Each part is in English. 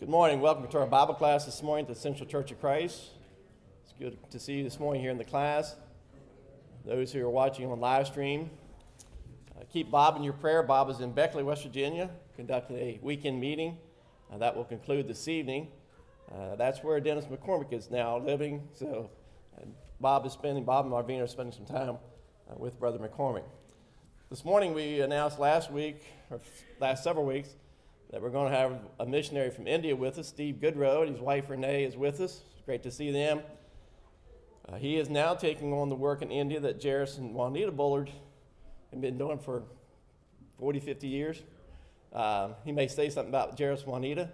Good morning. Welcome to our Bible class this morning at the Central Church of Christ. It's good to see you this morning here in the class. Those who are watching on live stream, keep Bob in your prayer. Bob is in Beckley, West Virginia, conducting a weekend meeting. That will conclude this evening. That's where Dennis McCormick is now living. So Bob and Marvina are spending some time with Brother McCormick. This morning we announced last several weeks, that we're going to have a missionary from India with us, Steve Gaudreau, and his wife Renee is with us. It's great to see them. He is now taking on the work in India that Jairus and Juanita Bullard have been doing for 40, 50 years. He may say something about Jairus and Juanita.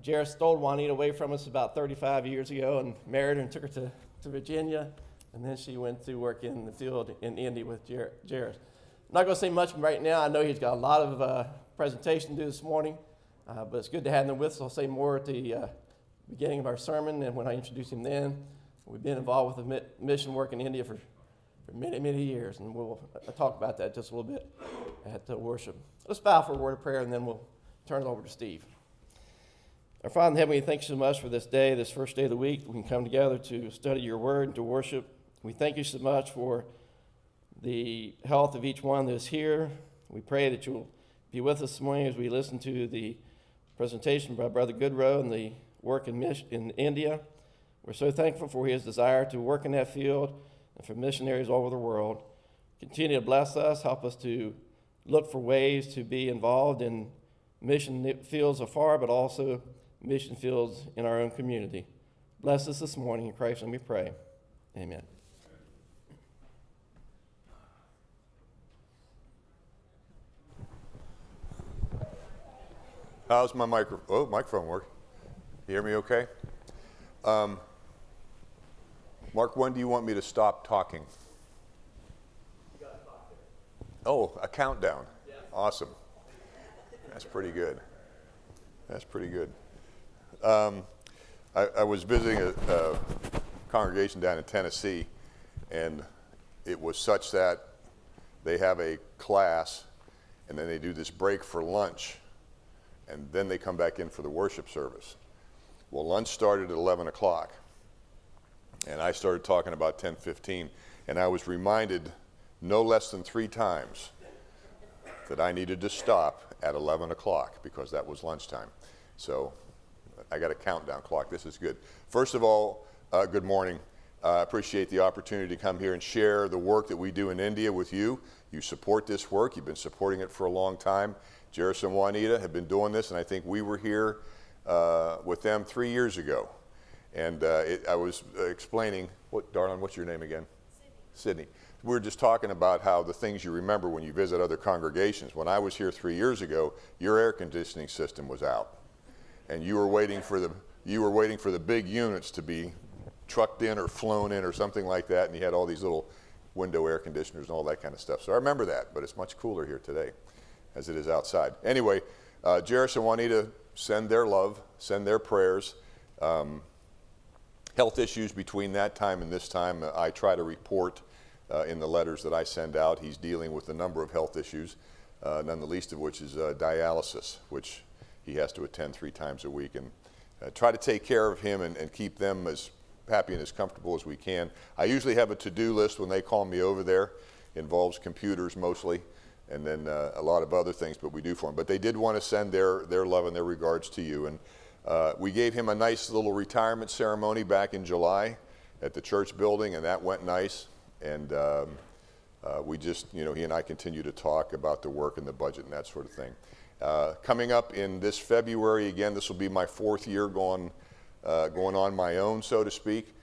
Jairus stole Juanita away from us about 35 years ago and married her and took her to Virginia, and then she went to work in the field in India with Jairus. I'm not going to say much right now. I know he's got a lot of presentation to do this morning, but it's good to have them with us. I'll say more at the beginning of our sermon and when I introduce him then. We've been involved with the mission work in India for many, many years, and we'll talk about that just a little bit at worship. Let's bow for a word of prayer, and then we'll turn it over to Steve. Our Father in heaven, we thank you so much for this day, this first day of the week. We can come together to study your word and to worship. We thank you so much for the health of each one that is here. We pray that you'll be with us this morning as we listen to the presentation by Brother Gaudreau and the work in India. We're so thankful for his desire to work in that field and for missionaries all over the world. Continue to bless us, help us to look for ways to be involved in mission fields afar, but also mission fields in our own community. Bless us this morning. In Christ's name we pray. Amen. How's my microphone work? You hear me okay? Mark, when do you want me to stop talking? You got a clock there. Oh, a countdown. Yeah. Awesome. That's pretty good. I was visiting a congregation down in Tennessee, and it was such that they have a class, and then they do this break for lunch, and then they come back in for the worship service. Well, lunch started at 11 o'clock, and I started talking about 10:15, and I was reminded no less than 3 times that I needed to stop at 11 o'clock because that was lunchtime. So I got a countdown clock. This is good. First of all, good morning. I appreciate the opportunity to come here and share the work that we do in India with you. You support this work. You've been supporting it for a long time. Jairus and Juanita have been doing this, and I think we were here with them 3 years ago. And I was explaining, darling, what's your name again? Sydney. We were just talking about how the things you remember when you visit other congregations. When I was here 3 years ago, your air conditioning system was out, and you were waiting for the big units to be trucked in or flown in or something like that, and you had all these little window air conditioners and all that kind of stuff. So I remember that, but it's much cooler here today as it is outside. Anyway, Jairus and Juanita send their love, send their prayers. Health issues between that time and this time, I try to report in the letters that I send out. He's dealing with a number of health issues, none the least of which is dialysis, which he has to attend 3 times a week, and try to take care of him and keep them as happy and as comfortable as we can. I usually have a to-do list when they call me over there. It involves computers mostly, and then a lot of other things, but we do for them. But they did want to send their love and their regards to you. And we gave him a nice little retirement ceremony back in July at the church building, and that went nice. And we just, he and I continue to talk about the work and the budget and that sort of thing. Coming up in this February, again, this will be my 4th year going on my own, so to speak.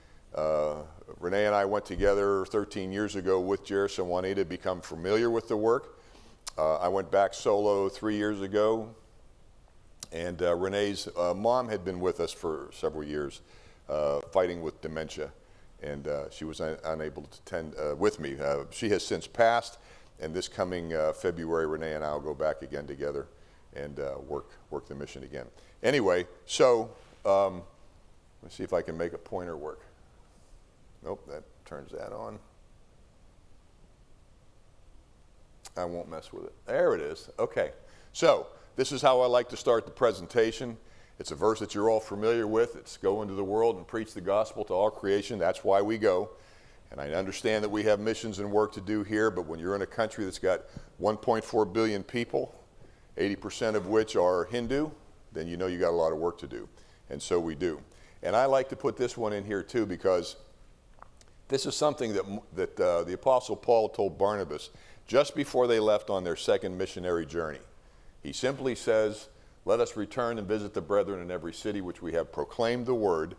Renee and I went together 13 years ago with Jairus and Juanita to become familiar with the work. I went back solo 3 years ago, and Renee's mom had been with us for several years, fighting with dementia, and she was unable to attend with me. She has since passed, and this coming February, Renee and I will go back again together and work the mission again. Anyway, so let's see if I can make a pointer work. Nope, that turns that on. I won't mess with it. There it is. Okay. So this is how I like to start the presentation. It's a verse that you're all familiar with. It's go into the world and preach the gospel to all creation. That's why we go. And I understand that we have missions and work to do here, but when you're in a country that's got 1.4 billion people, 80% of which are Hindu, then you know you got a lot of work to do. And so we do. And I like to put this one in here too, because this is something that the Apostle Paul told Barnabas just before they left on their second missionary journey. He simply says, let us return and visit the brethren in every city which we have proclaimed the word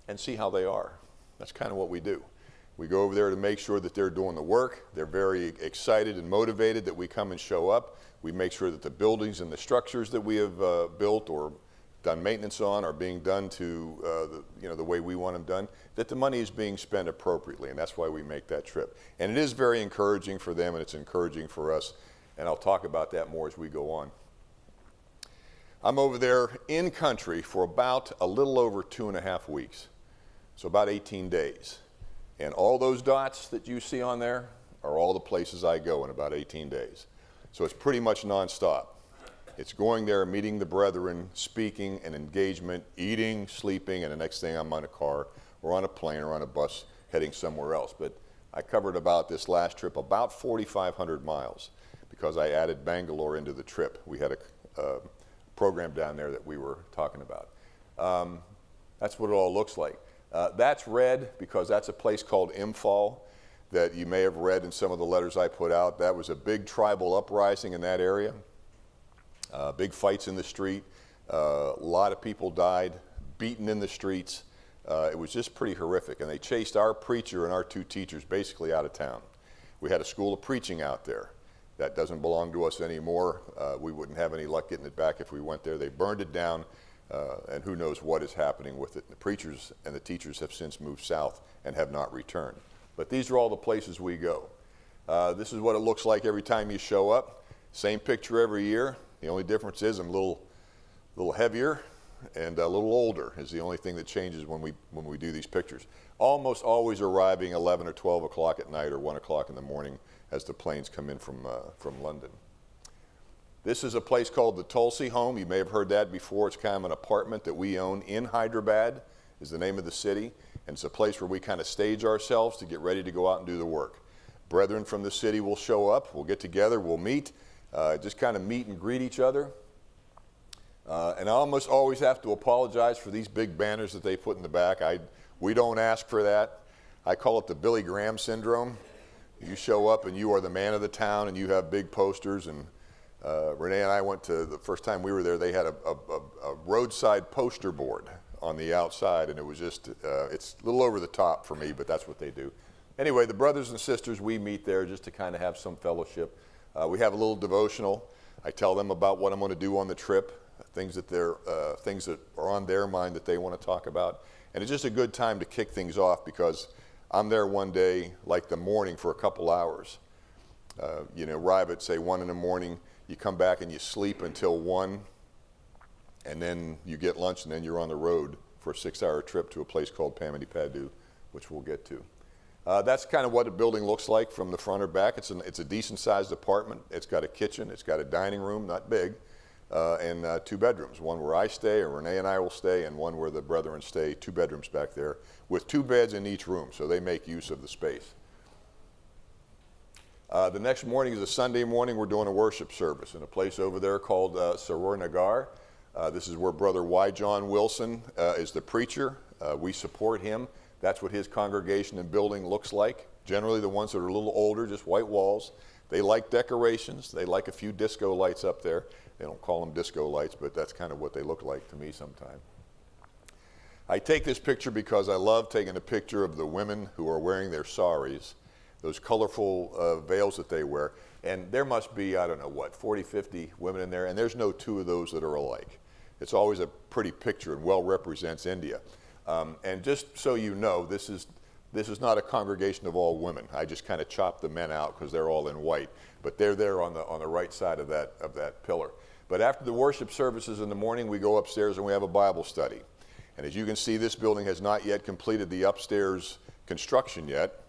and see how they are. That's kind of what we do. We go over there to make sure that they're doing the work. They're very excited and motivated that we come and show up. We make sure that the buildings and the structures that we have built or done maintenance on are being done to the way we want them done, that the money is being spent appropriately, and that's why we make that trip. And it is very encouraging for them, and it's encouraging for us, and I'll talk about that more as we go on. I'm over there in country for about a little over 2.5 weeks, so about 18 days. And all those dots that you see on there are all the places I go in about 18 days. So it's pretty much nonstop. It's going there, meeting the brethren, speaking and engagement, eating, sleeping, and the next thing I'm on a car or on a plane or on a bus heading somewhere else. But I covered about this last trip about 4,500 miles because I added Bangalore into the trip. We had a program down there that we were talking about. That's what it all looks like. That's red because that's a place called Imphal that you may have read in some of the letters I put out. That was a big tribal uprising in that area. Big fights in the street. A lot of people died, beaten in the streets. It was just pretty horrific. And they chased our preacher and our 2 teachers basically out of town. We had a school of preaching out there. That doesn't belong to us anymore. We wouldn't have any luck getting it back if we went there. They burned it down, and who knows what is happening with it. The preachers and the teachers have since moved south and have not returned. But these are all the places we go. This is what it looks like every time you show up. Same picture every year. The only difference is I'm a little heavier and a little older is the only thing that changes when we do these pictures. Almost always arriving 11 or 12 o'clock at night or 1 o'clock in the morning as the planes come in from London. This is a place called the Tulsi Home. You may have heard that before. It's kind of an apartment that we own in Hyderabad is the name of the city. And it's a place where we kind of stage ourselves to get ready to go out and do the work. Brethren from the city will show up. We'll get together. We'll meet. Just kind of meet and greet each other. And I almost always have to apologize for these big banners that they put in the back. We don't ask for that. I call it the Billy Graham syndrome. You show up and you are the man of the town and you have big posters. And Renee and I went to, the first time we were there, they had a roadside poster board on the outside, and it was just, it's a little over the top for me, but that's what they do. Anyway, the brothers and sisters, we meet there just to kind of have some fellowship. We have a little devotional. I tell them about what I'm going to do on the trip, things that are on their mind that they want to talk about. And it's just a good time to kick things off because I'm there one day, like the morning, for a couple hours. Arrive at, say, 1 in the morning. You come back and you sleep until 1, and then you get lunch, and then you're on the road for a 6-hour trip to a place called Pamadipadu, which we'll get to. That's kind of what the building looks like from the front or back. It's a decent-sized apartment. It's got a kitchen. It's got a dining room, not big, and 2 bedrooms, one where I stay, or Renee and I will stay, and one where the brethren stay, 2 bedrooms back there, with 2 beds in each room, so they make use of the space. The next morning is a Sunday morning. We're doing a worship service in a place over there called Saror Nagar. This is where Brother Y. John Wilson is the preacher. We support him. That's what his congregation and building looks like. Generally the ones that are a little older, just white walls. They like decorations. They like a few disco lights up there. They don't call them disco lights, but that's kind of what they look like to me sometimes. I take this picture because I love taking a picture of the women who are wearing their saris, those colorful veils that they wear. And there must be, 40, 50 women in there, and there's no 2 of those that are alike. It's always a pretty picture and well represents India. And just so you know, this is not a congregation of all women. I just kind of chopped the men out because they're all in white, but they're there on the right side of that pillar. But after the worship services in the morning, we go upstairs and we have a Bible study. And as you can see, this building has not yet completed the upstairs construction yet,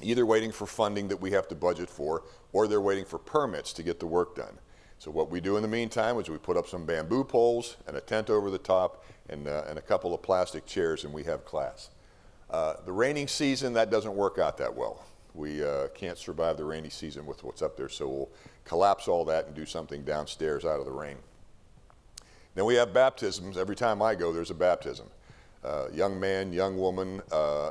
either waiting for funding that we have to budget for, or they're waiting for permits to get the work done. So what we do in the meantime is we put up some bamboo poles and a tent over the top and a couple of plastic chairs, and we have class. The raining season, that doesn't work out that well. We can't survive the rainy season with what's up there, so we'll collapse all that and do something downstairs out of the rain. Then we have baptisms. Every time I go, there's a baptism. Young man, young woman,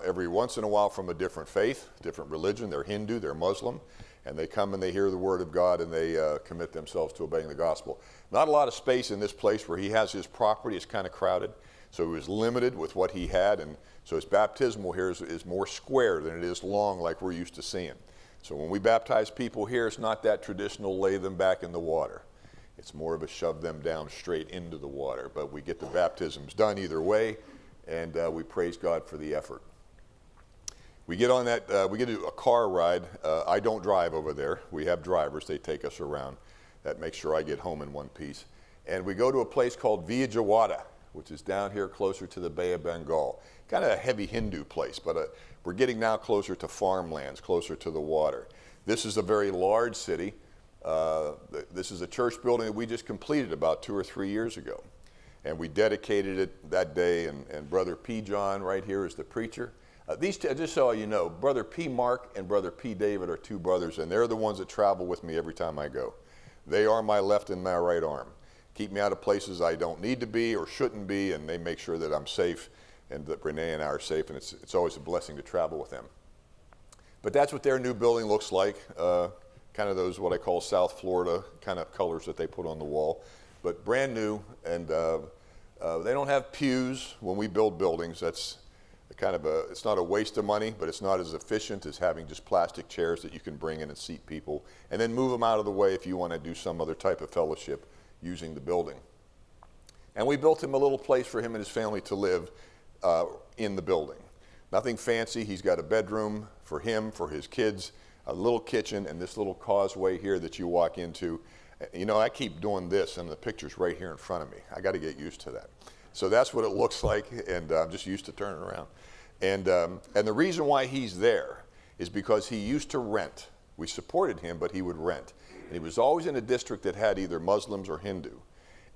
every once in a while from a different faith, different religion. They're Hindu, they're Muslim, and they come and they hear the word of God and they commit themselves to obeying the gospel. Not a lot of space in this place where he has his property. It's kind of crowded, so he was limited with what he had, and so his baptismal here is more square than it is long like we're used to seeing. So when we baptize people here, it's not that traditional lay them back in the water. It's more of a shove them down straight into the water, but we get the baptisms done either way, and we praise God for the effort. We get on that, we get a car ride. I don't drive over there. We have drivers, they take us around. That makes sure I get home in one piece. And we go to a place called Vijayawada, which is down here closer to the Bay of Bengal. Kind of a heavy Hindu place, but we're getting now closer to farmlands, closer to the water. This is a very large city. This is a church building that we just completed about 2 or 3 years ago. And we dedicated it that day, and Brother P. John right here is the preacher. These two, just so you know, Brother P. Mark and Brother P. David are two brothers, and they're the ones that travel with me every time I go. They are my left and my right arm. Keep me out of places I don't need to be or shouldn't be, and they make sure that I'm safe and that Renee and I are safe, and it's always a blessing to travel with them. But that's what their new building looks like, kind of those what I call South Florida kind of colors that they put on the wall, but brand new, and they don't have pews when we build buildings. That's kind of it's not a waste of money, but it's not as efficient as having just plastic chairs that you can bring in and seat people, and then move them out of the way if you want to do some other type of fellowship using the building. And we built him a little place for him and his family to live in the building. Nothing fancy. He's got a bedroom for him, for his kids, a little kitchen, and this little causeway here that you walk into. You know, I keep doing this, and the picture's right here in front of me. I got to get used to that. So that's what it looks like, and I'm just used to turning around. And the reason why he's there is because he used to rent. We supported him, but he would rent. And he was always in a district that had either Muslims or Hindu.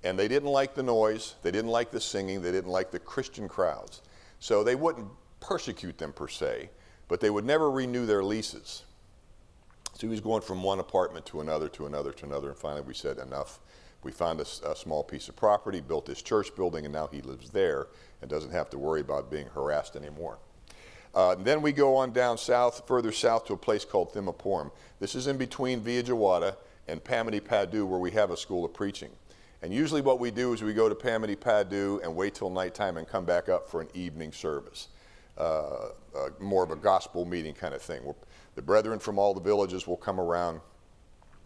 And they didn't like the noise, they didn't like the singing, they didn't like the Christian crowds. So they wouldn't persecute them per se, but they would never renew their leases. So he was going from one apartment to another, to another, to another, and finally we said enough. We found a small piece of property, built this church building, and now he lives there and doesn't have to worry about being harassed anymore. Then we go on down south, further south to a place called Thimapuram. This is in between Vijayawada and Pamadipadu, where we have a school of preaching. And usually what we do is we go to Pamadipadu and wait till nighttime and come back up for an evening service, more of a gospel meeting kind of thing. The brethren from all the villages will come around.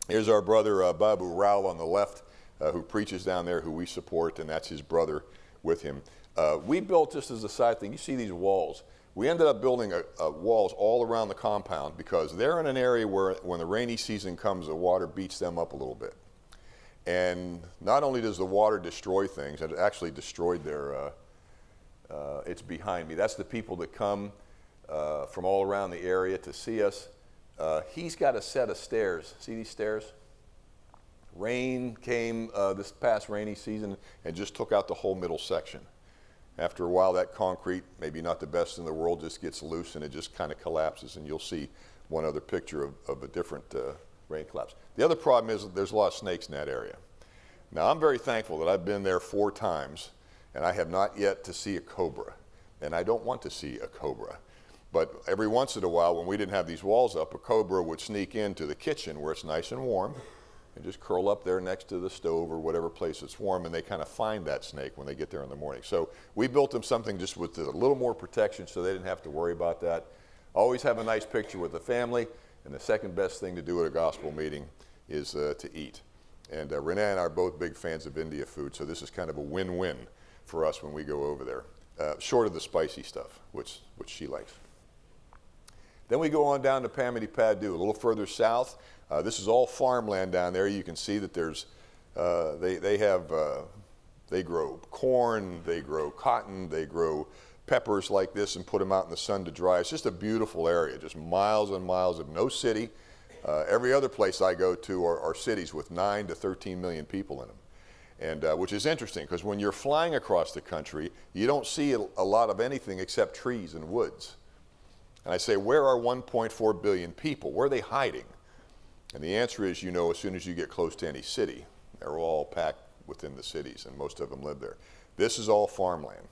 Here's our brother Babu Rao on the left, who preaches down there, who we support, and that's his brother with him. We built, just as a side thing, you see these walls. We ended up building walls all around the compound because they're in an area where when the rainy season comes, the water beats them up a little bit. And not only does the water destroy things, it actually destroyed their, it's behind me. That's the people that come from all around the area to see us. He's got a set of stairs. See these stairs? Rain came this past rainy season and just took out the whole middle section. After a while, that concrete, maybe not the best in the world, just gets loose and it just kind of collapses, and you'll see one other picture of a different rain collapse. The other problem is that there's a lot of snakes in that area. Now, I'm very thankful that I've been there 4 times, and I have not yet to see a cobra, and I don't want to see a cobra. But every once in a while, when we didn't have these walls up, a cobra would sneak into the kitchen where it's nice and warm and just curl up there next to the stove or whatever place it's warm, and they kind of find that snake when they get there in the morning. So we built them something just with a little more protection so they didn't have to worry about that. Always have a nice picture with the family, and the second best thing to do at a gospel meeting is to eat. And Renee and I are both big fans of India food, so this is kind of a win-win for us when we go over there, short of the spicy stuff, which she likes. Then we go on down to Pamadipadu, a little further south. This is all farmland down there. You can see that there's, they grow corn, they grow cotton, they grow peppers like this and put them out in the sun to dry. It's just a beautiful area, just miles and miles of no city, Every other place I go to are cities with 9 to 13 million people in them. And which is interesting, because when you're flying across the country, you don't see a lot of anything except trees and woods. And I say, where are 1.4 billion people? Where are they hiding? And the answer is, you know, as soon as you get close to any city, they're all packed within the cities, and most of them live there. This is all farmland.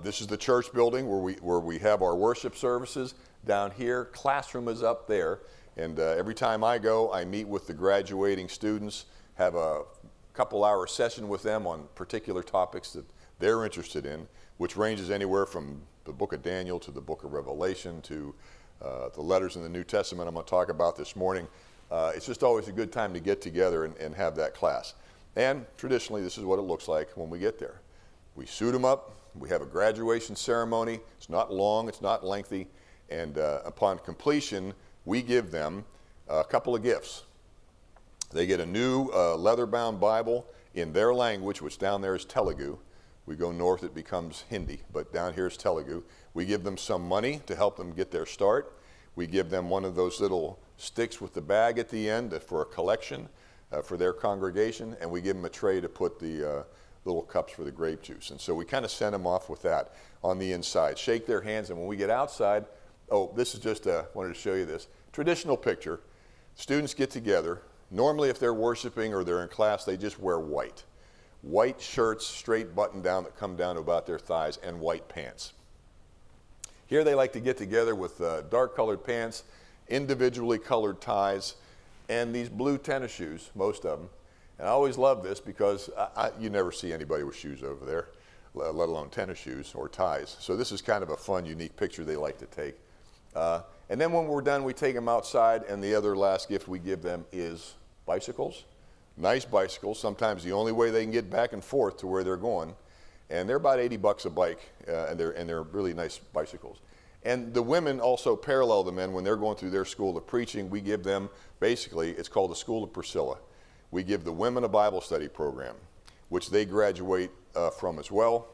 This is the church building where we have our worship services. Down here, classroom is up there, and every time I go, I meet with the graduating students, have a couple-hour session with them on particular topics that they're interested in, which ranges anywhere from the book of Daniel to the book of Revelation to the letters in the New Testament I'm going to talk about this morning. It's just always a good time to get together and have that class. And traditionally, this is what it looks like when we get there. We suit them up. We have a graduation ceremony. It's not long. It's not lengthy. And upon completion, we give them a couple of gifts. They get a new leather-bound Bible in their language, which down there is Telugu. We go north, it becomes Hindi, but down here is Telugu. We give them some money to help them get their start. We give them one of those little sticks with the bag at the end for a collection for their congregation, and we give them a tray to put the little cups for the grape juice. And so we kind of send them off with that on the inside. Shake their hands, and when we get outside, oh, this is just, wanted to show you this. Traditional picture. Students get together. Normally, if they're worshiping or they're in class, they just wear white. White shirts, straight button down that come down to about their thighs, and white pants. Here they like to get together with dark colored pants, individually colored ties, and these blue tennis shoes, most of them. And I always love this because you never see anybody with shoes over there, let alone tennis shoes or ties. So this is kind of a fun, unique picture they like to take. And then when we're done, we take them outside, and the other last gift we give them is bicycles. Nice bicycles, sometimes the only way they can get back and forth to where they're going. And they're about $80 a bike, and they're really nice bicycles. And the women also parallel the men when they're going through their school of preaching. We give them, basically, it's called the School of Priscilla. We give the women a Bible study program, which they graduate from as well.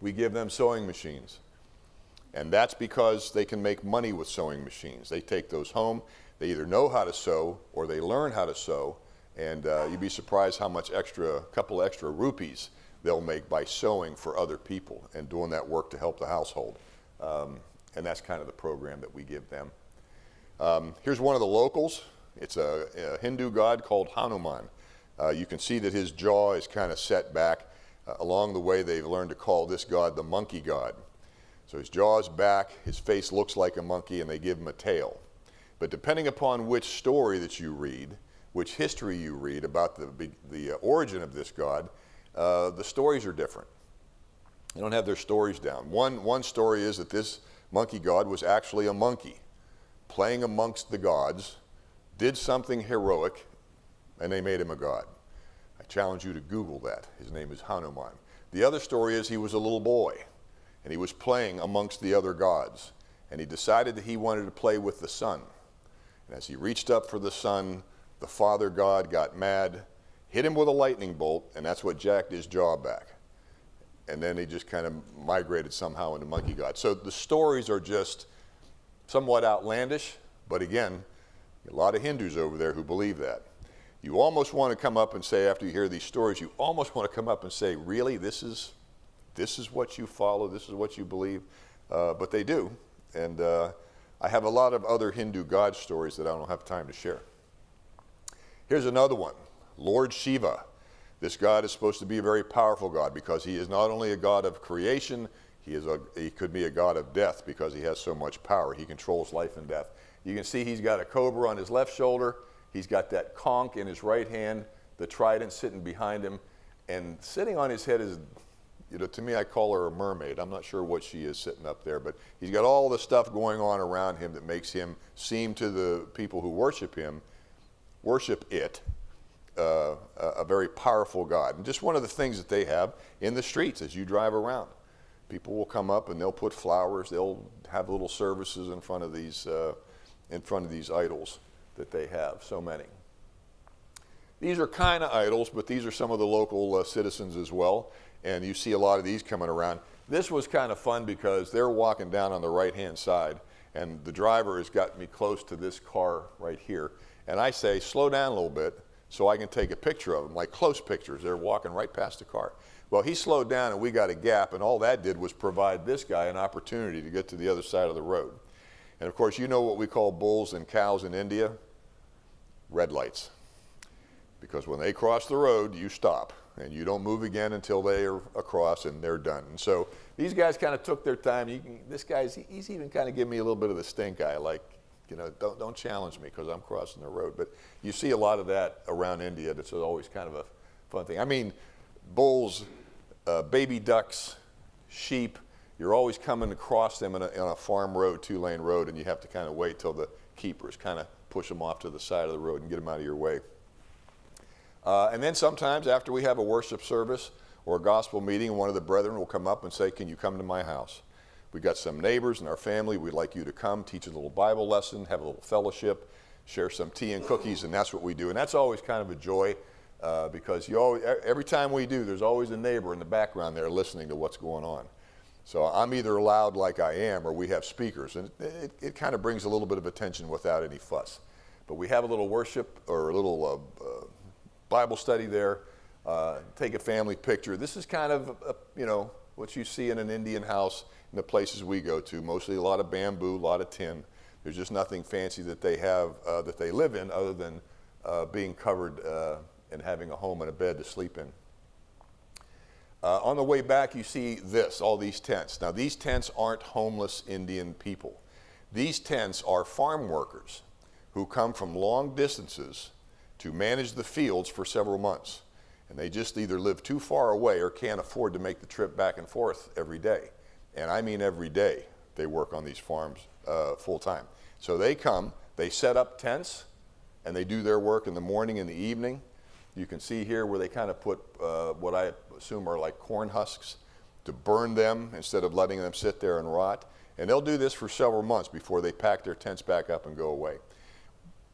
We give them sewing machines. And that's because they can make money with sewing machines. They take those home. They either know how to sew or they learn how to sew. And you'd be surprised how much extra, couple extra rupees they'll make by sewing for other people and doing that work to help the household. And that's kind of the program that we give them. Here's one of the locals. It's a Hindu god called Hanuman. You can see that his jaw is kind of set back. Along the way, they've learned to call this god the monkey god. So his jaw is back, his face looks like a monkey, and they give him a tail. But depending upon which story that you read, which history you read about the origin of this god, the stories are different. They don't have their stories down. One story is that this monkey god was actually a monkey playing amongst the gods, did something heroic, and they made him a god. I challenge you to Google that. His name is Hanuman. The other story is he was a little boy, and he was playing amongst the other gods, and he decided that he wanted to play with the sun. And as he reached up for the sun, the father god got mad, hit him with a lightning bolt, and that's what jacked his jaw back. And then he just kind of migrated somehow into monkey god. So the stories are just somewhat outlandish, but again, a lot of Hindus over there who believe that. You almost want to come up and say, after you hear these stories, you almost want to come up and say, really, this is what you follow, this is what you believe? But they do. And I have a lot of other Hindu god stories that I don't have time to share. Here's another one, Lord Shiva. This god is supposed to be a very powerful god because he is not only a god of creation, he could be a god of death because he has so much power. He controls life and death. You can see he's got a cobra on his left shoulder. He's got that conch in his right hand, the trident sitting behind him. And sitting on his head is, to me, I call her a mermaid. I'm not sure what she is sitting up there, but he's got all the stuff going on around him that makes him seem to the people who worship it, a very powerful god. And just one of the things that they have in the streets as you drive around. People will come up and they'll put flowers. They'll have little services in front of these idols that they have, so many. These are kind of idols, but these are some of the local citizens as well, and you see a lot of these coming around. This was kind of fun because they're walking down on the right-hand side, and the driver has got me close to this car right here. And I say, slow down a little bit so I can take a picture of them, like close pictures. They're walking right past the car. Well, he slowed down and we got a gap, and all that did was provide this guy an opportunity to get to the other side of the road. And of course, you know what we call bulls and cows in India? Red lights. Because when they cross the road, you stop, and you don't move again until they are across and they're done. And so these guys kind of took their time. This guy's, he's even kind of giving me a little bit of the stink eye, like, you know, don't challenge me because I'm crossing the road. But you see a lot of that around India. That's always kind of a fun thing. I mean, bulls, baby ducks, sheep, you're always coming across them on a farm road, 2-lane road, and you have to kind of wait till the keepers kind of push them off to the side of the road and get them out of your way. And then sometimes after we have a worship service or a gospel meeting, one of the brethren will come up and say, can you come to my house? We've got some neighbors in our family. We'd like you to come, teach a little Bible lesson, have a little fellowship, share some tea and cookies, and that's what we do. And that's always kind of a joy because every time we do, there's always a neighbor in the background there listening to what's going on. So I'm either loud like I am or we have speakers, and it kind of brings a little bit of attention without any fuss. But we have a little worship or a little Bible study there, take a family picture. This is kind of, you know, what you see in an Indian house in the places we go to, mostly a lot of bamboo, a lot of tin. There's just nothing fancy that they have, that they live in other than being covered and having a home and a bed to sleep in. On the way back, you see this, all these tents. Now, these tents aren't homeless Indian people. These tents are farm workers who come from long distances to manage the fields for several months. And they just either live too far away or can't afford to make the trip back and forth every day. And I mean every day they work on these farms full time. So they come, they set up tents, and they do their work in the morning and the evening. You can see here where they kind of put what I assume are like corn husks to burn them instead of letting them sit there and rot. And they'll do this for several months before they pack their tents back up and go away.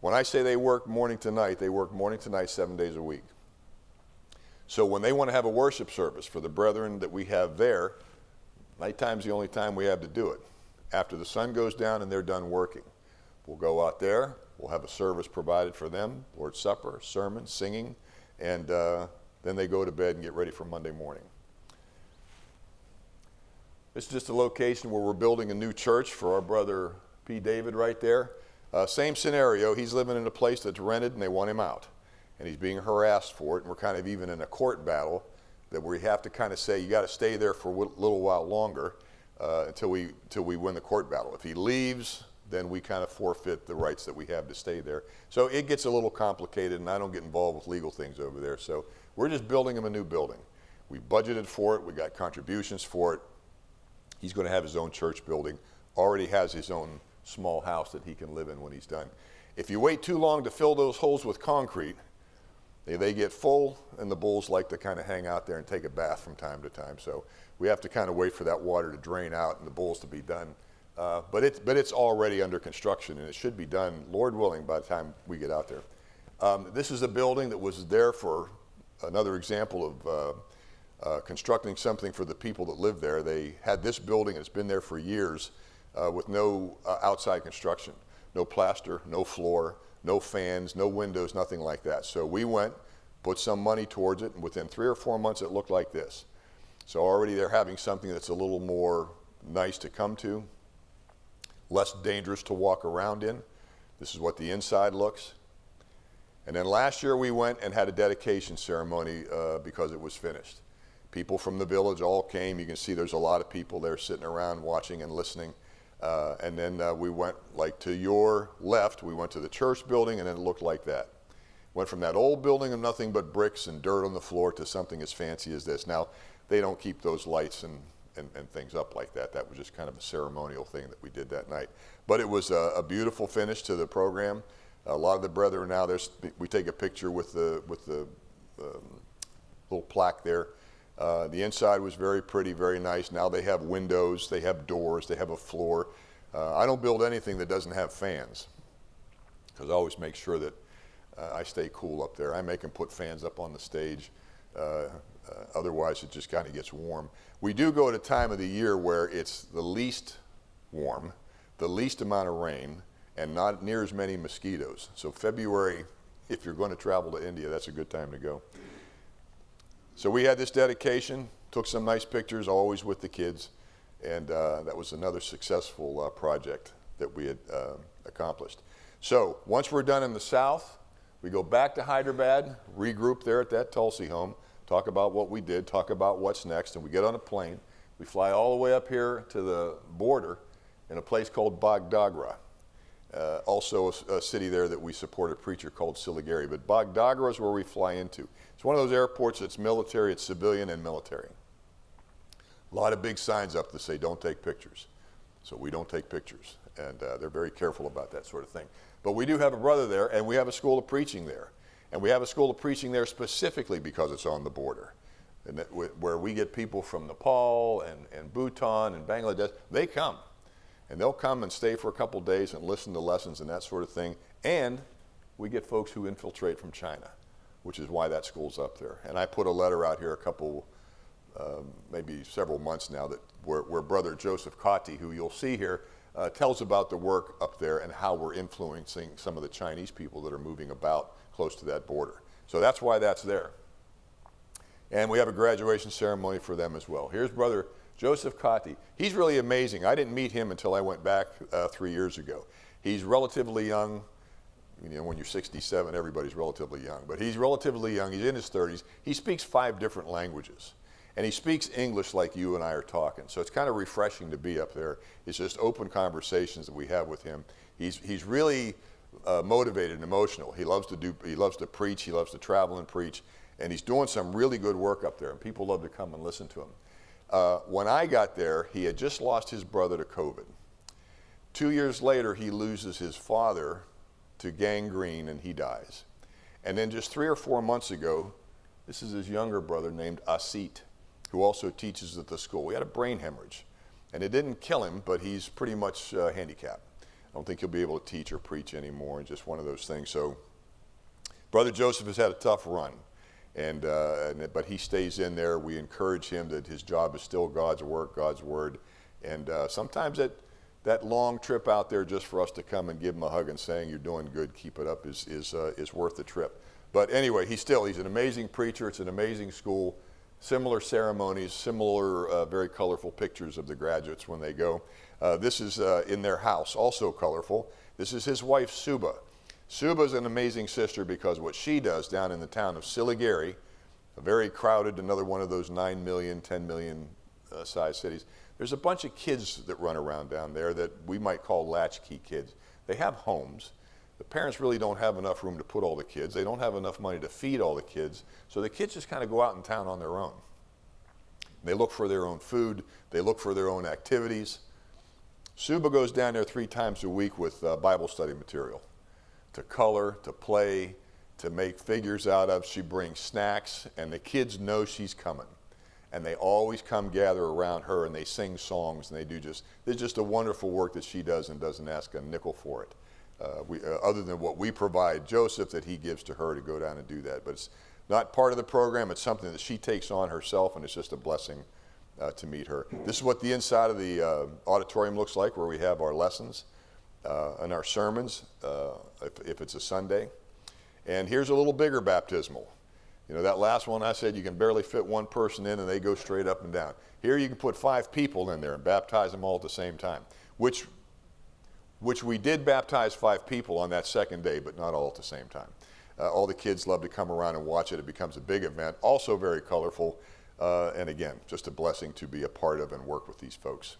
When I say they work morning to night, they work morning to night 7 days a week. So when they want to have a worship service for the brethren that we have there, nighttime's the only time we have to do it. After the sun goes down and they're done working, we'll go out there, we'll have a service provided for them, Lord's Supper, sermon, singing, and then they go to bed and get ready for Monday morning. This is just a location where we're building a new church for our brother P. David right there. Same scenario, he's living in a place that's rented and they want him out. And he's being harassed for it, and we're kind of even in a court battle that we have to kind of say, you got to stay there for a little while longer until we win the court battle. If he leaves, then we kind of forfeit the rights that we have to stay there. So it gets a little complicated, and I don't get involved with legal things over there. So we're just building him a new building. We budgeted for it, we got contributions for it. He's going to have his own church building, already has his own small house that he can live in when he's done. If you wait too long to fill those holes with concrete, they get full, and the bulls like to kind of hang out there and take a bath from time to time. So we have to kind of wait for that water to drain out and the bulls to be done. But it's already under construction, and it should be done, Lord willing, by the time we get out there. This is a building that was there for another example of constructing something for the people that live there. They had this building, it's been there for years, with no outside construction, no plaster, no floor, no fans, no windows, nothing like that. So we went, put some money towards it, and within 3 or 4 months it looked like this. So already they're having something that's a little more nice to come to, less dangerous to walk around in. This is what the inside looks. And then last year we went and had a dedication ceremony because it was finished. People from the village all came. You can see there's a lot of people there sitting around watching and listening. And then we went, like to your left, we went to the church building, and it looked like that. Went from that old building of nothing but bricks and dirt on the floor to something as fancy as this. Now, they don't keep those lights and things up like that. That was just kind of a ceremonial thing that we did that night. But it was a beautiful finish to the program. A lot of the brethren now, we take a picture with the little plaque there. The inside was very pretty, very nice. Now they have windows, they have doors, they have a floor. I don't build anything that doesn't have fans, because I always make sure that I stay cool up there. I make them put fans up on the stage. Otherwise, it just kind of gets warm. We do go at a time of the year where it's the least warm, the least amount of rain, and not near as many mosquitoes. So February, if you're going to travel to India, that's a good time to go. So we had this dedication, took some nice pictures, always with the kids, and that was another successful project that we had accomplished. So once we're done in the south, we go back to Hyderabad, regroup there at that Tulsi home, talk about what we did, talk about what's next, and we get on a plane. We fly all the way up here to the border in a place called Gaudreau. Also a city there that we support, a preacher called Siliguri. But Gaudreau is where we fly into. It's one of those airports that's military, it's civilian and military. A lot of big signs up that say don't take pictures. So we don't take pictures. And they're very careful about that sort of thing. But we do have a brother there, and we have a school of preaching there. And we have a school of preaching there specifically because it's on the border. And that, where we get people from Nepal and Bhutan and Bangladesh, they come. And they'll come and stay for a couple days and listen to lessons and that sort of thing. And we get folks who infiltrate from China, which is why that school's up there. And I put a letter out here a couple, maybe several months now, that where Brother Joseph Kati, who you'll see here, tells about the work up there and how we're influencing some of the Chinese people that are moving about close to that border. So that's why that's there. And we have a graduation ceremony for them as well. Here's Brother Joseph Kati. He's really amazing. I didn't meet him until I went back 3 years ago. He's relatively young. You know, when you're 67, everybody's relatively young. But he's relatively young. He's in his 30s. He speaks 5 different languages. And he speaks English like you and I are talking. So it's kind of refreshing to be up there. It's just open conversations that we have with him. He's really motivated and emotional. He loves to preach. He loves to travel and preach. And he's doing some really good work up there. And people love to come and listen to him. When I got there, he had just lost his brother to COVID. 2 years later, he loses his father to gangrene and he dies. And then just 3 or 4 months ago, this is his younger brother named Asit, who also teaches at the school. He had a brain hemorrhage. And it didn't kill him, but he's pretty much handicapped. I don't think he'll be able to teach or preach anymore. It's just one of those things. So Brother Joseph has had a tough run. But he stays in there. We encourage him that his job is still God's work, God's word. And sometimes that long trip out there just for us to come and give him a hug and saying, you're doing good, keep it up, is worth the trip. But anyway, he's an amazing preacher. It's an amazing school. Similar ceremonies, similar very colorful pictures of the graduates when they go. This is in their house, also colorful. This is his wife, Suba. Suba's an amazing sister because what she does down in the town of Siliguri, a very crowded, another one of those 9 million, 10 million size cities, there's a bunch of kids that run around down there that we might call latchkey kids. They have homes. The parents really don't have enough room to put all the kids. They don't have enough money to feed all the kids. So the kids just kind of go out in town on their own. They look for their own food. They look for their own activities. Suba goes down there 3 times a week with Bible study material to color, to play, to make figures out of. She brings snacks, and the kids know she's coming. And they always come gather around her, and they sing songs, and there's just a wonderful work that she does and doesn't ask a nickel for it. Other than what we provide Joseph that he gives to her to go down and do that. But it's not part of the program. It's something that she takes on herself, and it's just a blessing to meet her. This is what the inside of the auditorium looks like, where we have our lessons and our sermons, if it's a Sunday. And here's a little bigger baptismal. You know, that last one I said you can barely fit one person in and they go straight up and down. Here you can put 5 people in there and baptize them all at the same time, which we did baptize 5 people on that second day, but not all at the same time. All the kids love to come around and watch it. It becomes a big event, also very colorful, and again, just a blessing to be a part of and work with these folks.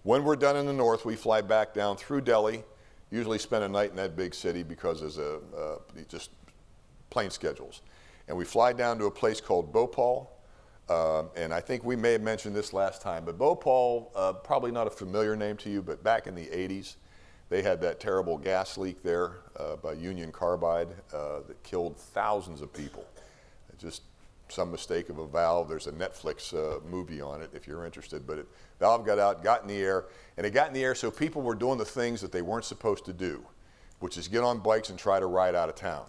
When we're done in the north, we fly back down through Delhi, usually spend a night in that big city because there's just plane schedules. And we fly down to a place called Bhopal, and I think we may have mentioned this last time, but Bhopal, probably not a familiar name to you, but back in the 80s, they had that terrible gas leak there by Union Carbide that killed thousands of people. Just some mistake of a valve. There's a Netflix movie on it if you're interested, but valve got out, got in the air, and it got in the air so people were doing the things that they weren't supposed to do, which is get on bikes and try to ride out of town,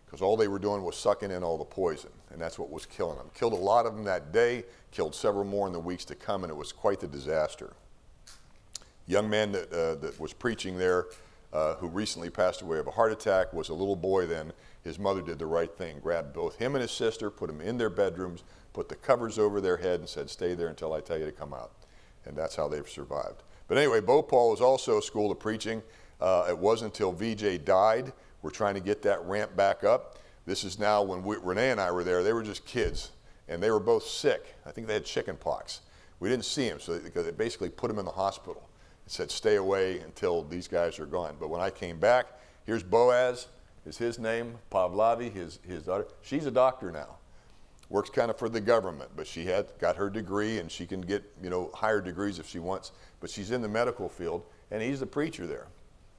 because all they were doing was sucking in all the poison, and that's what was killing them. Killed a lot of them that day, killed several more in the weeks to come, and it was quite the disaster. Young man that was preaching there, who recently passed away of a heart attack, was a little boy then. His mother did the right thing, grabbed both him and his sister, put them in their bedrooms, put the covers over their head and said, stay there until I tell you to come out. And that's how they've survived. But anyway, Bhopal is also a school of preaching. It wasn't until VJ died. We're trying to get that ramp back up. This is now when Renee and I were there, they were just kids, and they were both sick. I think they had chicken pox. We didn't see them, because they basically put them in the hospital and said, stay away until these guys are gone. But when I came back, here's Boaz, is his name, Pavlavi, his daughter. She's a doctor now. Works kind of for the government, but she had got her degree, and she can get, higher degrees if she wants. But she's in the medical field, and he's the preacher there.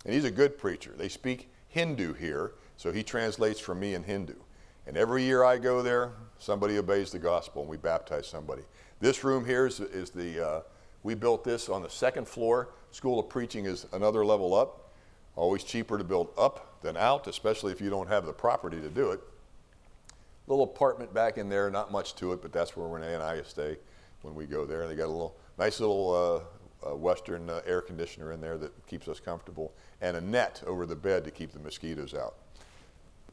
And he's a good preacher. They speak Hindu here, so he translates for me in Hindu. And every year I go there, somebody obeys the gospel, and we baptize somebody. This room here is we built this on the second floor. School of Preaching is another level up. Always cheaper to build up than out, especially if you don't have the property to do it. Little apartment back in there, not much to it, but that's where Renee and I stay when we go there. They got a nice little Western air conditioner in there that keeps us comfortable, and a net over the bed to keep the mosquitoes out.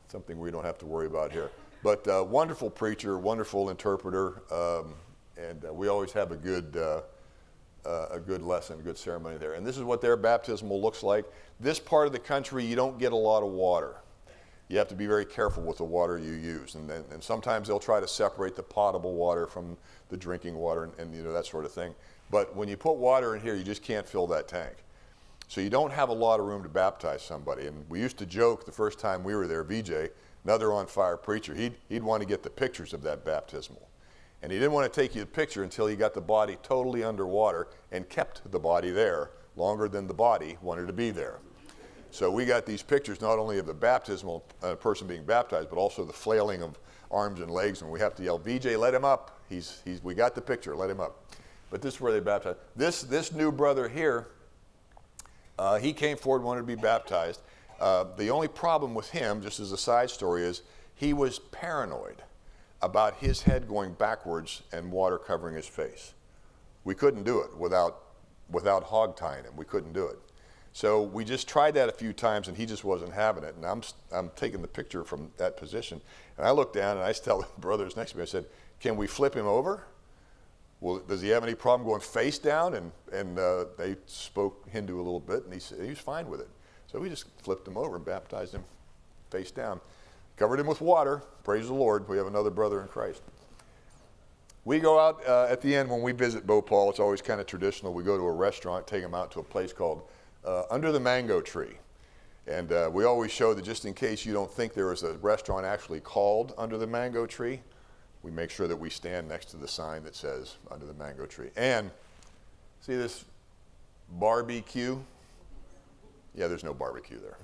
Something we don't have to worry about here. But wonderful preacher, wonderful interpreter, and we always have a good lesson, good ceremony there. And this is what their baptismal looks like. This part of the country, you don't get a lot of water. You have to be very careful with the water you use. And sometimes they'll try to separate the potable water from the drinking water and that sort of thing. But when you put water in here, you just can't fill that tank. So you don't have a lot of room to baptize somebody. And we used to joke the first time we were there, VJ, another on-fire preacher, he'd want to get the pictures of that baptismal. And he didn't want to take you the picture until he got the body totally underwater and kept the body there longer than the body wanted to be there. So we got these pictures not only of the baptismal person being baptized, but also the flailing of arms and legs, and we have to yell, VJ, let him up. We got the picture, let him up. But this is where they baptized. This new brother here, he came forward, wanted to be baptized. The only problem with him, just as a side story, is he was paranoid about his head going backwards and water covering his face. We couldn't do it without hog tying him. We couldn't do it. So we just tried that a few times, and he just wasn't having it. And I'm taking the picture from that position. And I looked down, and I tell the brothers next to me, I said, can we flip him over? Well, does he have any problem going face down? And they spoke Hindu a little bit, and he said he was fine with it. So we just flipped him over and baptized him face down. Covered him with water. Praise the Lord. We have another brother in Christ. We go out at the end when we visit Bhopal. It's always kind of traditional. We go to a restaurant, take them out to a place called Under the Mango Tree. And we always show that just in case you don't think there is a restaurant actually called Under the Mango Tree, we make sure that we stand next to the sign that says Under the Mango Tree. And see this barbecue? Yeah, there's no barbecue there.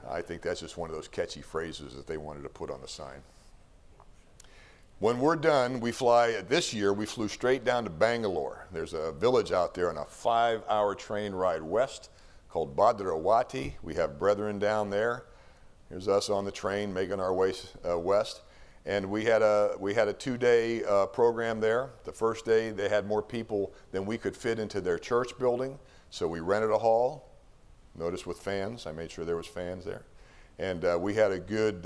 I think that's just one of those catchy phrases that they wanted to put on the sign. When we're done, this year we flew straight down to Bangalore. There's a village out there on a 5-hour train ride west called Gaudreau. We have brethren down there. Here's us on the train making our way west. And we had a 2-day program there. The first day they had more people than we could fit into their church building, so we rented a hall. Notice with fans, I made sure there was fans there. And we had a good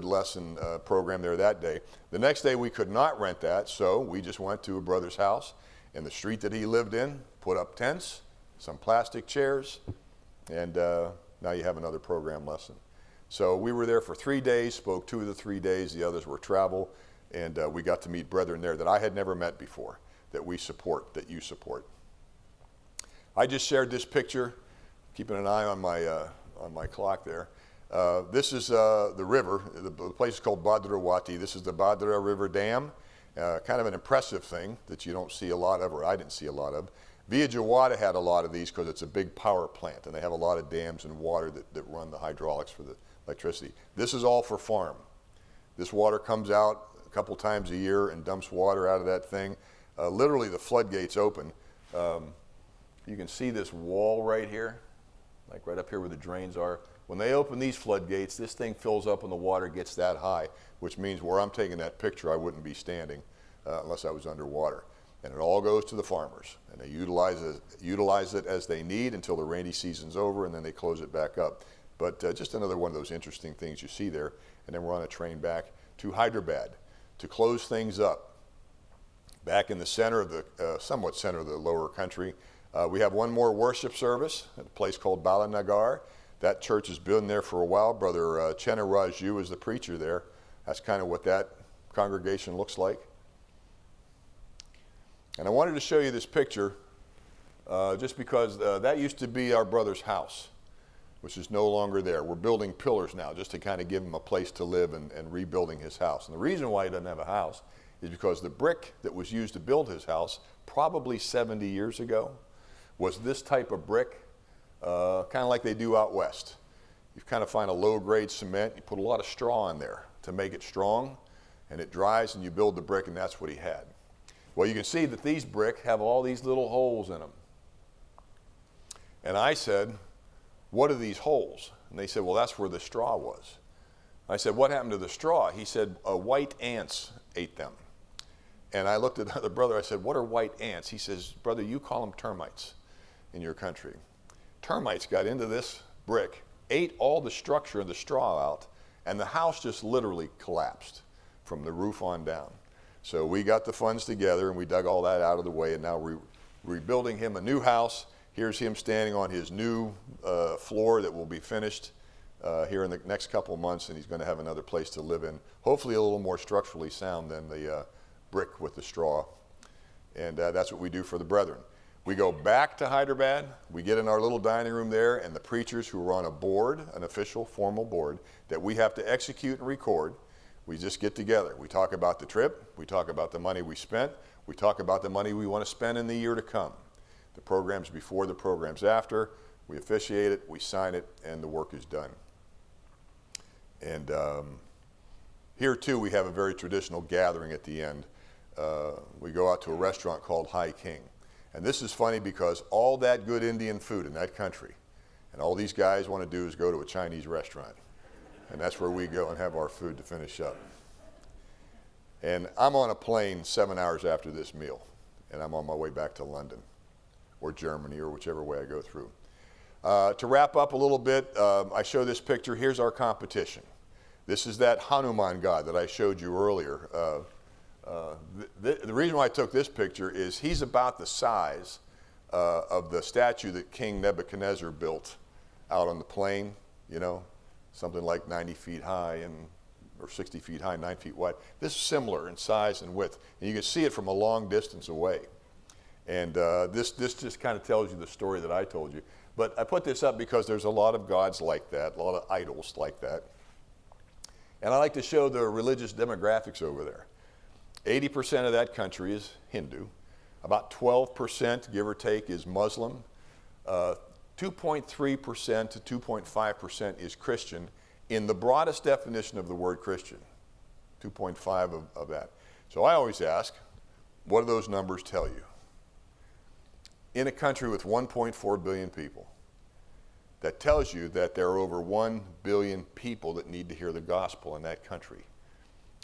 lesson program there that day. The next day we could not rent that, so we just went to a brother's house in the street that he lived in, put up tents, some plastic chairs, and now you have another program lesson. So we were there for 3 days, spoke 2 of the 3 days, the others were travel, and we got to meet brethren there that I had never met before, that we support, that you support. I just shared this picture, keeping an eye on my clock there. This is the river. The place is called Bhadrawati. This is the Bhadra River Dam. Kind of an impressive thing that you don't see a lot of, or I didn't see a lot of. Vijayawada had a lot of these because it's a big power plant, and they have a lot of dams and water that run the hydraulics for the electricity. This is all for farm. This water comes out a couple times a year and dumps water out of that thing. Literally, the floodgates open. You can see this wall right here, like right up here where the drains are. When they open these floodgates, this thing fills up and the water gets that high, which means where I'm taking that picture, I wouldn't be standing unless I was underwater. and it all goes to the farmers. And they utilize it as they need until the rainy season's over, and then they close it back up. But just another one of those interesting things you see there. And then we're on a train back to Hyderabad to close things up. Back in the center of the, somewhat center of the lower country, we have one more worship service at a place called Balanagar. That church has been there for a while. Brother Chenna Raju is the preacher there. That's kind of what that congregation looks like. And I wanted to show you this picture just because that used to be our brother's house, which is no longer there. We're building pillars now just to kind of give him a place to live and rebuilding his house. And the reason why he doesn't have a house is because the brick that was used to build his house probably 70 years ago was this type of brick, kind of like they do out west. You kind of find a low-grade cement, you put a lot of straw in there to make it strong, and it dries and you build the brick, and that's what he had. Well, you can see that these brick have all these little holes in them. And I said, what are these holes? And they said, well, that's where the straw was. I said, what happened to the straw? He said, white ants ate them. And I looked at the brother, I said, what are white ants? He says, brother, you call them termites in your country. Termites got into this brick, ate all the structure of the straw out, and the house just literally collapsed from the roof on down. So we got the funds together and we dug all that out of the way, and now we're rebuilding him a new house. Here's him standing on his new floor that will be finished here in the next couple of months, and he's going to have another place to live in, hopefully a little more structurally sound than the brick with the straw. And that's what we do for the brethren. We go back to Hyderabad, we get in our little dining room there, and the preachers who are on a board, an official formal board, that we have to execute and record, we just get together. We talk about the trip, we talk about the money we spent, we talk about the money we want to spend in the year to come. The programs before, the programs after, we officiate it, we sign it, and the work is done. And here too we have a very traditional gathering at the end. We go out to a restaurant called High King. And this is funny because all that good Indian food in that country, and all these guys want to do is go to a Chinese restaurant. And that's where we go and have our food to finish up. And I'm on a plane 7 hours after this meal, and I'm on my way back to London or Germany or whichever way I go through. To wrap up a little bit, I show this picture. Here's our competition. This is that Hanuman god that I showed you earlier. The reason why I took this picture is he's about the size of the statue that King Nebuchadnezzar built out on the plain, you know, something like 90 feet high or 60 feet high, 9 feet wide. This is similar in size and width, and you can see it from a long distance away. And this just kind of tells you the story that I told you. But I put this up because there's a lot of gods like that, a lot of idols like that. And I like to show the religious demographics over there. 80% of that country is Hindu. About 12%, give or take, is Muslim. 2.3% to 2.5% is Christian in the broadest definition of the word Christian, 2.5 of that. So I always ask, what do those numbers tell you? In a country with 1.4 billion people, that tells you that there are over 1 billion people that need to hear the gospel in that country.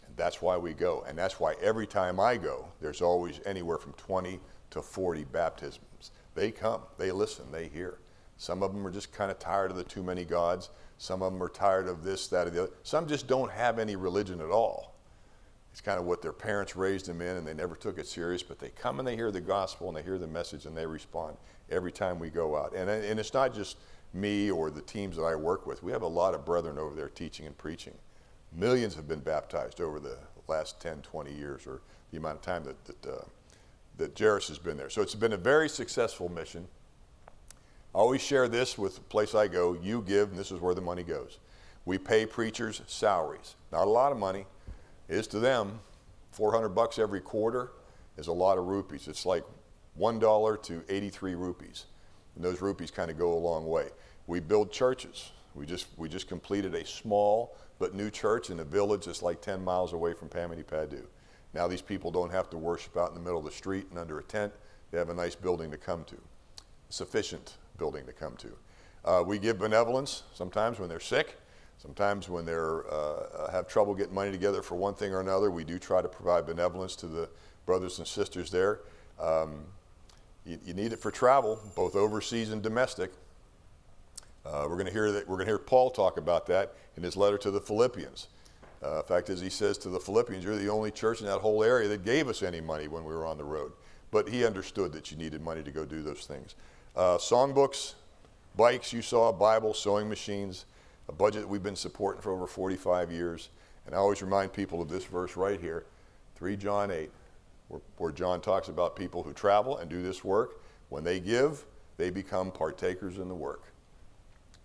And that's why we go. And that's why every time I go, there's always anywhere from 20 to 40 baptisms. They come, they listen, they hear. Some of them are just kind of tired of the too many gods. Some of them are tired of this, that, or the other. Some just don't have any religion at all. It's kind of what their parents raised them in, and they never took it serious, but they come and they hear the gospel and they hear the message and they respond every time we go out. And it's not just me or the teams that I work with. We have a lot of brethren over there teaching and preaching. Millions have been baptized over the last 10, 20 years, or the amount of time that Jairus has been there. So it's been a very successful mission. I always share this with the place I go. You give, and this is where the money goes. We pay preachers salaries. Not a lot of money. It is to them. $400 every quarter is a lot of rupees. It's like $1 to 83 rupees. And those rupees kind of go a long way. We build churches. We just completed a small but new church in a village that's like 10 miles away from Pamadipadu. Now these people don't have to worship out in the middle of the street and under a tent. They have a nice building to come to, sufficient building to come to. We give benevolence sometimes when they're sick, sometimes when they're have trouble getting money together for one thing or another. We do try to provide benevolence to the brothers and sisters there. You need it for travel, both overseas and domestic. We're going to hear Paul talk about that in his letter to the Philippians. In fact, as he says to the Philippians, you're the only church in that whole area that gave us any money when we were on the road. But he understood that you needed money to go do those things. Songbooks, bikes you saw, Bibles, sewing machines, a budget that we've been supporting for over 45 years. And I always remind people of this verse right here, 3 John 8, where John talks about people who travel and do this work. When they give, they become partakers in the work.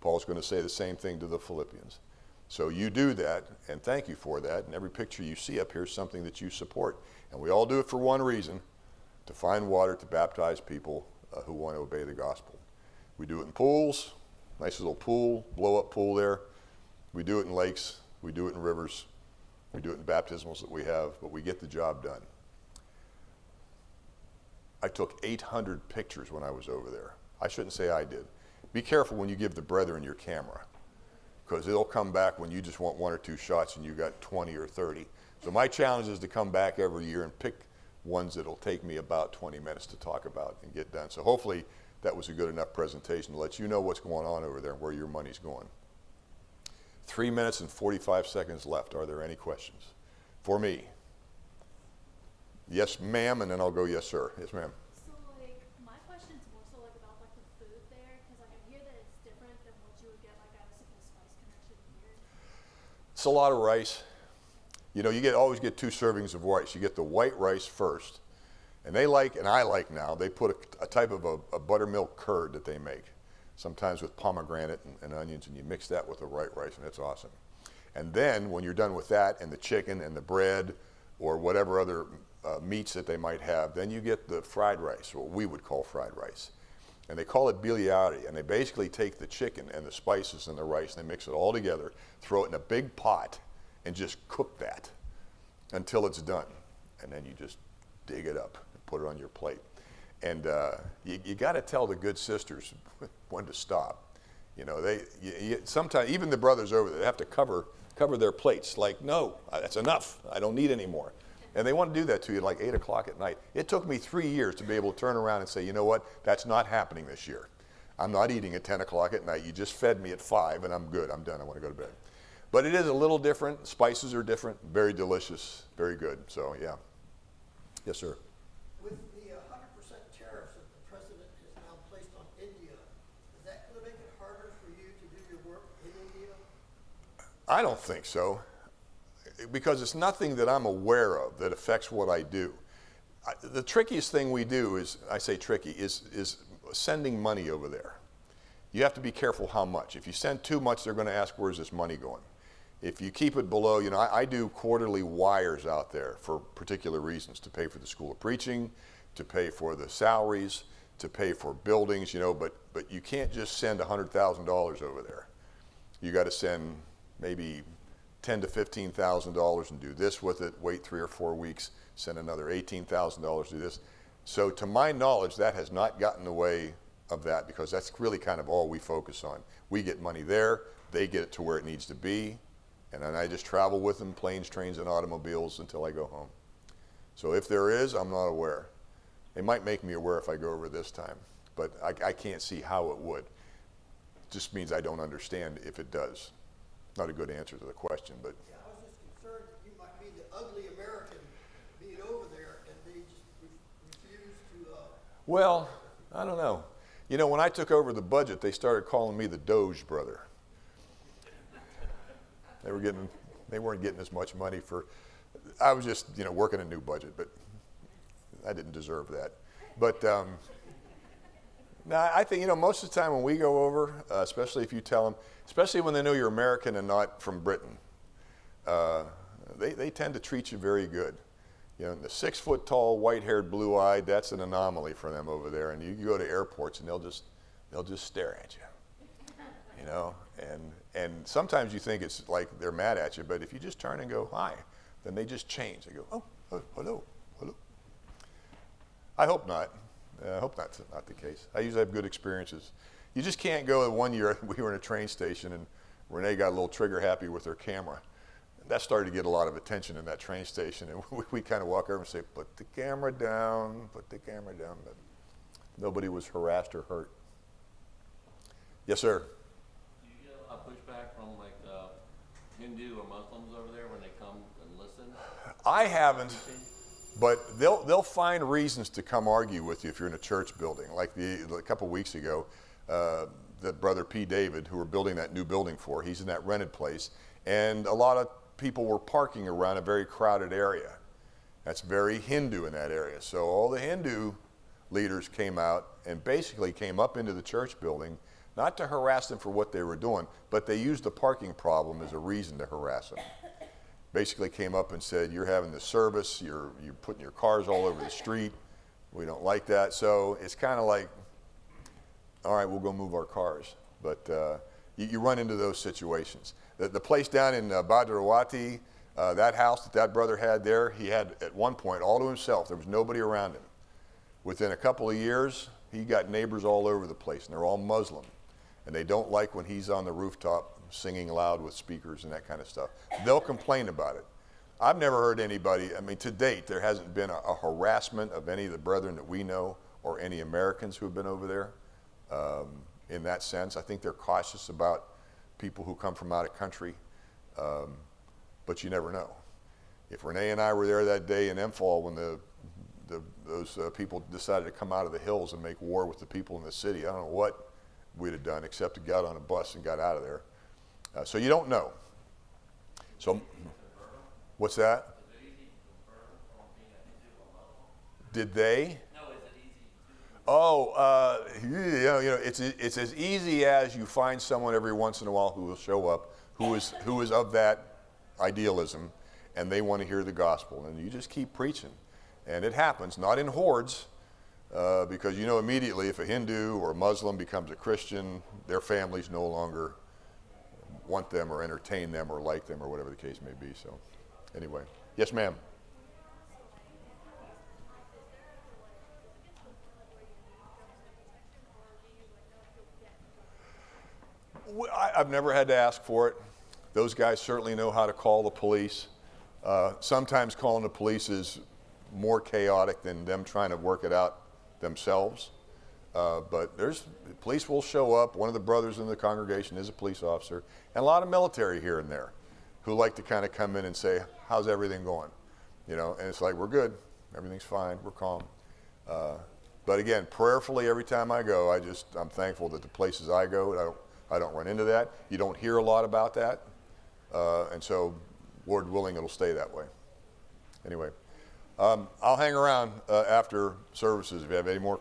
Paul's going to say the same thing to the Philippians. So you do that, and thank you for that. And every picture you see up here is something that you support. And we all do it for one reason, to find water to baptize people who want to obey the gospel. We do it in pools, nice little pool, blow-up pool there. We do it in lakes. We do it in rivers. We do it in baptismals that we have, but we get the job done. I took 800 pictures when I was over there. I shouldn't say I did. Be careful when you give the brethren your camera, because it'll come back when you just want 1 or 2 shots and you got 20 or 30. So my challenge is to come back every year and pick ones that'll take me about 20 minutes to talk about and get done. So hopefully that was a good enough presentation to let you know what's going on over there and where your money's going. 3 minutes and 45 seconds left. Are there any questions for me? Yes, ma'am, and then I'll go, yes, sir. Yes, ma'am. So, my question is more so, about, the food there, because, I hear that it's different than what you would get, obviously, from Spice Connection here. It's a lot of rice. You know, you always get 2 servings of rice. You get the white rice first, and I like now, they put a type of a buttermilk curd that they make, sometimes with pomegranate and onions, and you mix that with the white rice, and it's awesome. And then, when you're done with that, and the chicken and the bread, or whatever other meats that they might have, then you get the fried rice, what we would call fried rice. And they call it bigliari, and they basically take the chicken and the spices and the rice, and they mix it all together, throw it in a big pot, and just cook that until it's done. And then you just dig it up and put it on your plate. And you got to tell the good sisters when to stop. You know, sometimes, even the brothers over there, they have to cover their plates. Like, no, that's enough. I don't need any more. And they want to do that to you like 8 o'clock at night. It took me 3 years to be able to turn around and say, you know what, that's not happening this year. I'm not eating at 10 o'clock at night. You just fed me at 5 and I'm good. I'm done. I want to go to bed. But it is a little different. Spices are different. Very delicious. Very good. So, yeah. Yes, sir. With the 100% tariffs that the president has now placed on India, is that going to make it harder for you to do your work in India? I don't think so, because it's nothing that I'm aware of that affects what I do. The trickiest thing we do is, I say tricky, is sending money over there. You have to be careful how much. If you send too much, they're going to ask, where's this money going? If you keep it below, you know, I do quarterly wires out there for particular reasons, to pay for the School of Preaching, to pay for the salaries, to pay for buildings, you know, but you can't just send $100,000 over there. You got to send maybe $10,000 to $15,000 and do this with it, wait 3 or 4 weeks, send another $18,000 to do this. So to my knowledge, that has not gotten in the way of that, because that's really kind of all we focus on. We get money there, they get it to where it needs to be, and then I just travel with them, planes, trains, and automobiles until I go home. So if there is, I'm not aware. They might make me aware if I go over this time, but I can't see how it would. It just means I don't understand if it does. Not a good answer to the question, but. Yeah, I was just concerned that you might be the ugly American being over there and they just refuse to. Well, I don't know. You know, when I took over the budget, they started calling me the Doge brother. They weren't getting as much money for. I was just, you know, working a new budget, but I didn't deserve that. But no, I think, you know, most of the time when we go over, especially if you tell them, especially when they know you're American and not from Britain, they tend to treat you very good. You know, the 6-foot-tall, white-haired, blue-eyed, that's an anomaly for them over there. And you go to airports and they'll just stare at you. You know, and sometimes you think it's like they're mad at you, but if you just turn and go, hi, then they just change. They go, oh, hello. I hope not. I hope that's not the case. I usually have good experiences. You just can't go. One year we were in a train station and Renee got a little trigger happy with her camera. that started to get a lot of attention in that train station, and we kind of walk over and say, put the camera down, but nobody was harassed or hurt. Yes, sir. Do you get a lot of pushback from like Hindu or Muslims over there when they come and listen? I haven't, but they'll find reasons to come argue with you if you're in a church building. Like a couple weeks ago, the brother P. David, who we're building that new building for, he's in that rented place, and a lot of people were parking around a very crowded area. That's very Hindu in that area. So all the Hindu leaders came out and basically came up into the church building, not to harass them for what they were doing, but they used the parking problem as a reason to harass them. Basically came up and said, you're having the service, you're putting your cars all over the street, we don't like that. So it's kind of like, all right, we'll go move our cars. But you run into those situations. The place down in Gaudreau, that house that brother had there, he had at one point all to himself. There was nobody around him. Within a couple of years, he got neighbors all over the place, and they're all Muslim. And they don't like when he's on the rooftop singing loud with speakers and that kind of stuff. They'll complain about it. I've never heard anybody, I mean, to date, there hasn't been a harassment of any of the brethren that we know or any Americans who have been over there. In that sense, I think they're cautious about people who come from out of country, but you never know. If Renee and I were there that day in Empfall when those people decided to come out of the hills and make war with the people in the city, I don't know what we'd have done except to get on a bus and got out of there. So you don't know. So, what's that? Did they? Oh, it's as easy as you find someone every once in a while who will show up who is of that idealism, and they want to hear the gospel, and you just keep preaching, and it happens, not in hordes, because you know immediately if a Hindu or a Muslim becomes a Christian, their families no longer want them or entertain them or like them or whatever the case may be. So, anyway, yes, ma'am. I've never had to ask for it. Those guys certainly know how to call the police. Sometimes calling the police is more chaotic than them trying to work it out themselves. But the police will show up. One of the brothers in the congregation is a police officer, and a lot of military here and there who like to kind of come in and say, how's everything going? You know, and it's like, we're good. Everything's fine. We're calm. But again, prayerfully, every time I go, I'm thankful that the places I go, I don't run into that. You don't hear a lot about that. And so, Lord willing, it'll stay that way. Anyway, I'll hang around after services if you have any more questions.